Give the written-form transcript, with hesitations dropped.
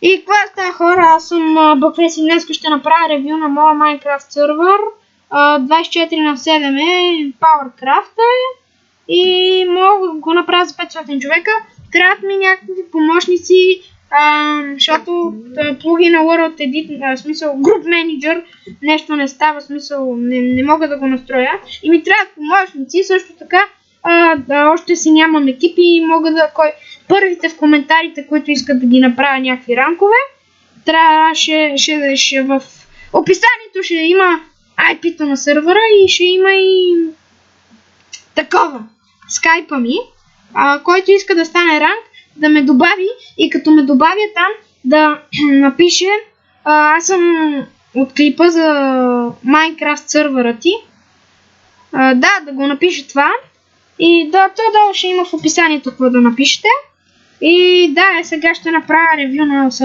И каква става, хора? Аз съм Баквеси. Днес ще направя ревю на моя Minecraft сервер. 24/7 е PowerCraft и мога да го направя за 500 човека. Трябват ми някакви помощници, защото плагина World Edit, в смисъл Group Manager, нещо не става, в смисъл не мога да го настроя. И ми трябват помощници, също така още си нямам екипи и мога да... Първите в коментарите, които искат да ги направя някакви ранкове, ще в описанието ще има IP-то на сервера и ще има и такова скайпа ми, който иска да стане ранг, да ме добави и като ме добавя там да напише аз съм от клипа за Minecraft сервера ти. Да го напише това и долу ще има в описанието какво да напишете. И да, сега ще направя ревю на